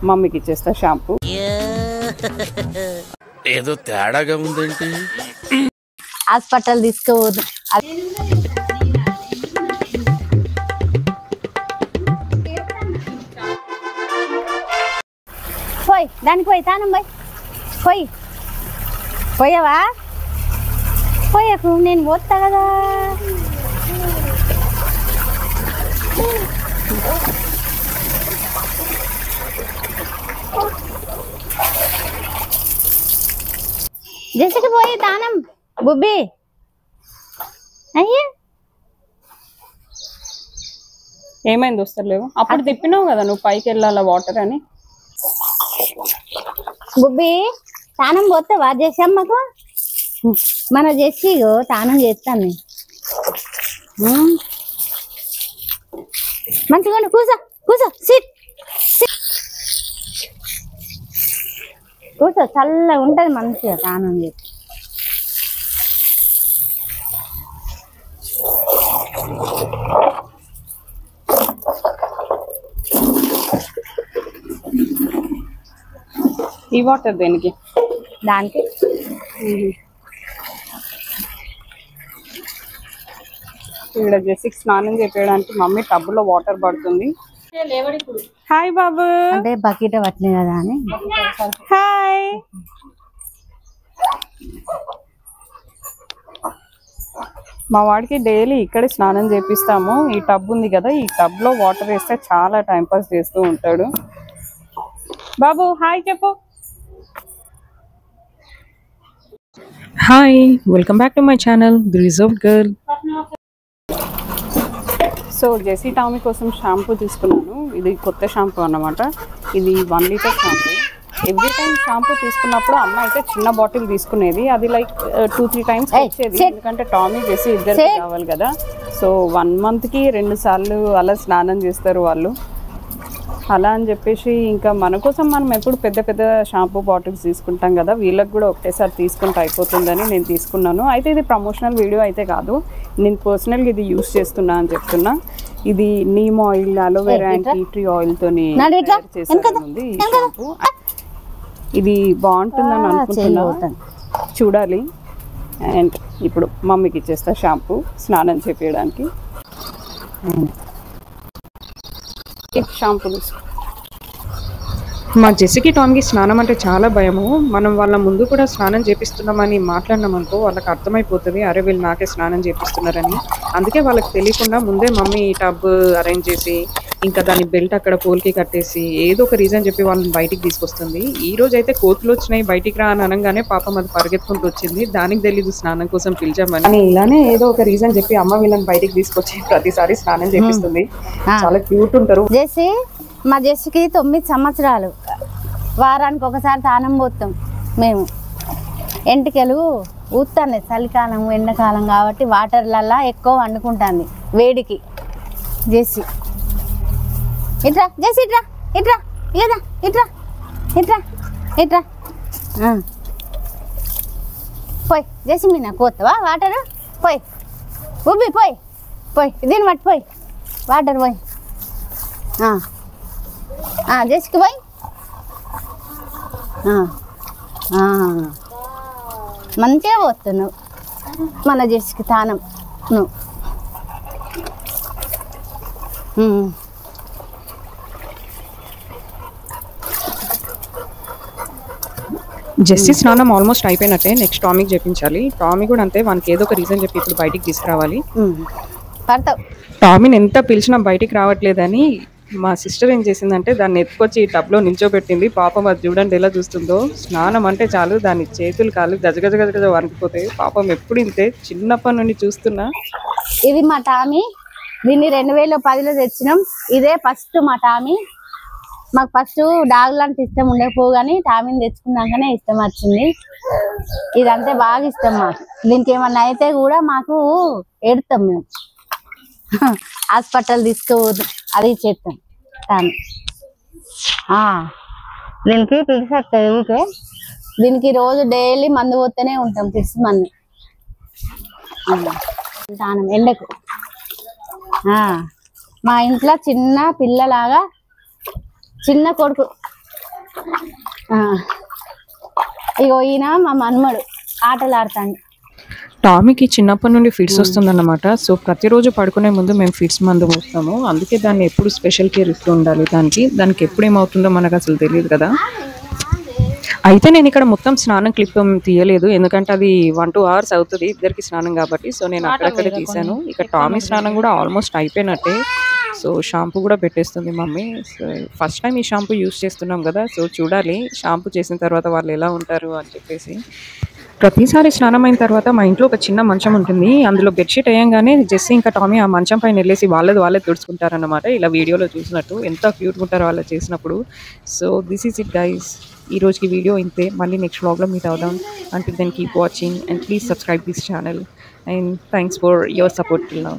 మమ్మీకి ఇచ్చేస్తా షాంపూ. ఏదో తేడాగా ఉందేంటి. హాస్పిటల్ తీసుకోవద్దు. పోయి దానికి పోయి తానం పోయి పోయి పోయావా? పోయాకు, నేను పోతా కదా. జెసికి పోయి తానం బుబ్బి. అయ్యే ఏమైంది వస్తలేవు? అప్పుడు తిప్పినావు కదా నువ్వు పైకి వెళ్ళాలా వాటర్ అని. బుబ్బి తానం పోతావా చేసామ్మకు? మన చేసి తానం చేస్తాను. మంచిగా కూర్చో కూర్చో, సిట్ కూర్చో, చల్లగా ఉంటది మంచిగా తానం చేసి. ఈ వాటర్ దేనికి? దానికి ఇక్కడ జెసికి స్నానం చేపించడానికి మమ్మీ టబ్బులో వాటర్ పడుతుంది. హాయ్ బాబు. అంటే బకెట్ పట్టినాయి కదా అని. హాయ్. మా వాడికి డైలీ ఇక్కడే స్నానం చేపిస్తాము. ఈ టబ్ ఉంది కదా, ఈ టబ్ లో వాటర్ వేస్తే చాలా టైం పాస్ చేస్తూ ఉంటాడు. బాబు హాయ్ చెప్పు. Hi, welcome back to my channel, The Reserved Girl. So Jessie Tommy కోసం షాంపూ తీసుకున్నాను. ఇది కొత్త షాంపూ అన్నమాట. ఇది 1 litre shampoo. Every time shampoo తీసుకున్నప్పుడు అమ్మ అయితే చిన్న బాటిల్ తీసుకునేది. అది లైక్ 2-3 టైమ్స్ వచ్చేది, ఎందుకంటే టామీ జెసి ఇద్దరికి కావాలి కదా. సో 1 మంత్కి 2 సార్లు అలా స్నానం చేస్తారు వాళ్ళు. అలా అని చెప్పేసి ఇంకా మన కోసం మనం ఎప్పుడు పెద్ద పెద్ద షాంపూ బాటిల్స్ తీసుకుంటాం కదా, వీళ్ళకి కూడా ఒకటేసారి తీసుకుంటే అయిపోతుందని నేను తీసుకున్నాను. అయితే ఇది ప్రమోషనల్ వీడియో అయితే కాదు, నేను పర్సనల్గా ఇది యూస్ చేస్తున్నా అని చెప్తున్నా. ఇది neem oil, aloe vera and tea tree ఆయిల్తోని చేస్తుంది ఈ షాంపూ. ఇది బాగుంటుందని అనుకుంటున్నా, చూడాలి. అండ్ ఇప్పుడు మమ్మీకి ఇచ్చేస్తా షాంపూ స్నానం చేపించడానికి. షాంపూ తీసుకో. మా జెసికి టామ్కి స్నానం అంటే చాలా భయము. మనం వాళ్ళ ముందు కూడా స్నానం చేపిస్తున్నామని మాట్లాడినామనుకో వాళ్ళకి అర్థమైపోతుంది, అరే వీళ్ళు నాకే స్నానం చేపిస్తున్నారని. అందుకే వాళ్ళకి తెలియకుండా ముందే మమ్మీ టబ్ అరేంజ్ చేసి ఇంకా దాని బెల్ట్ అక్కడ పోల్కి కట్టేసి ఏదో ఒక రీజన్ చెప్పి వాళ్ళని బయటికి తీసుకొస్తుంది. ఈ రోజు అయితే కోతులు వచ్చినాయి బయటికి రా అని అనగానే పాపం అది పరిగెత్తుకుంటూ వచ్చింది. దానికి తెలీదు స్నానం కోసం పిలిచామని. కానీ ఇలానే ఏదో ఒక రీజన్ చెప్పి అమ్మ వీళ్ళని బయటికి తీసుకొచ్చి ప్రతిసారి స్నానం చేపిస్తుంది. చాలా క్యూట్ ఉంటారు. జెసి మా జెసికి 9 సంవత్సరాలు. వారానికి ఒకసారి తానం పోతాం మేము. ఎంటికలు ఊతాను, చలికాలం ఎండాకాలం కాబట్టి వాటర్లల్లా ఎక్కువ వండుకుంటుంది వేడికి. జెసి ఇట్రా, జెసి ఇట్రా ఇట్రా ఇదా ఇట్రా ఇట్రా ఇట్రా. పోయి జెసి మీ నాకు పోతావా వాటర్? పోయి ఉబ్బి పోయి పోయి దీన్ని బట్టి పోయి వాటర్ పోయి. జెసికి పోయి. మంచిగా పోతున్నావు మన జెసికి తానం నువ్వు. జెస్సీ స్నానం ఆల్మోస్ట్ అయిపోయినట్టే. నెక్స్ట్ టామీకి చేపించాలి. టామీ కూడా అంతే, వానికి ఏదో ఒక రీజన్ చెప్పి ఇప్పుడు బయటికి తీసుకురావాలి. టామీని ఎంత పిలిచినా బయటికి రావట్లేదని మా సిస్టర్ ఏం చేసిందంటే దాన్ని ఎత్తుకొచ్చి ఈ టబ్లో నిల్చోబెట్టింది. పాపం అది చూడండి ఎలా చూస్తుందో. స్నానం అంటే చాలు దాని చేతులు కాళ్ళు గజగజ గజగజ వణికిపోతాయి. పాపం ఎప్పుడు ఇంతే, చిన్నప్పటి నుండి చూస్తున్నా. ఇది మా టామీ. దీన్ని 2010లో తెచ్చినాం. ఇదే ఫస్ట్ మా టామీ. మాకు ఫస్ట్ డాగ్ లాంటి ఇష్టం ఉండకపోగాని టామీని తెచ్చుకున్నాకనే ఇష్టం వచ్చింది. ఇదంటే బాగా ఇష్టం మాకు. దీనికి ఏమన్నా అయితే కూడా మాకు ఏడుతాం మేము. హాస్పిటల్ తీసుకోవద్దు, అది చేస్తాం టామీ. దీనికి పిలిచి వస్తుంది ఊకే. దీనికి రోజు డైలీ మందు పోతూనే ఉంటాం, పిలిచి మందు. తానం ఎండకు. మా ఇంట్లో చిన్న పిల్లలాగా చిన్న కొడుకు ఇగో ఈయన మా మన్మడు ఆటలు ఆడతాడు. టామీకి చిన్నప్పటి నుండి ఫిట్స్ వస్తుందన్నమాట. సో ప్రతిరోజు పడుకునే ముందు మేము ఫిట్స్ మందు పోస్తాము. అందుకే దాన్ని ఎప్పుడు స్పెషల్ కేర్ ఇస్తూ ఉండాలి. దానికి ఎప్పుడు ఏమవుతుందో మనకు అసలు తెలియదు కదా. అయితే నేను ఇక్కడ మొత్తం స్నానం క్లిప్ తీయలేదు, ఎందుకంటే అది 1-2 hours అవుతుంది ఇద్దరికి స్నానం కాబట్టి. సో నేను అక్కడక్కడే తీసాను. ఇక టామీ స్నానం కూడా ఆల్మోస్ట్ అయిపోయినట్టే. సో షాంపూ కూడా పెట్టేస్తుంది మమ్మీ. సో ఫస్ట్ టైం ఈ షాంపూ యూస్ చేస్తున్నాం కదా, సో చూడాలి షాంపూ చేసిన తర్వాత వాళ్ళు ఎలా ఉంటారు అని చెప్పేసి. ప్రతిసారి స్నానం అయిన తర్వాత మా ఇంట్లో ఒక చిన్న మంచం ఉంటుంది. అందులో బెడ్షీట్ వేయంగానే జెస్సీ ఇంకా టామీ ఆ మంచం పైన వెళ్ళేసి వాళ్ళే తుడుచుకుంటారన్నమాట. ఇలా వీడియోలో చూసినట్టు ఎంత క్యూట్గా ఉంటారో వాళ్ళు చేసినప్పుడు. So this is it guys. ఈ రోజుకి వీడియో ఇంతే. మళ్ళీ నెక్స్ట్ వ్లాగ్లో మీట్ అవుదాం. Until then keep watching and please subscribe this channel and thanks for your support till now.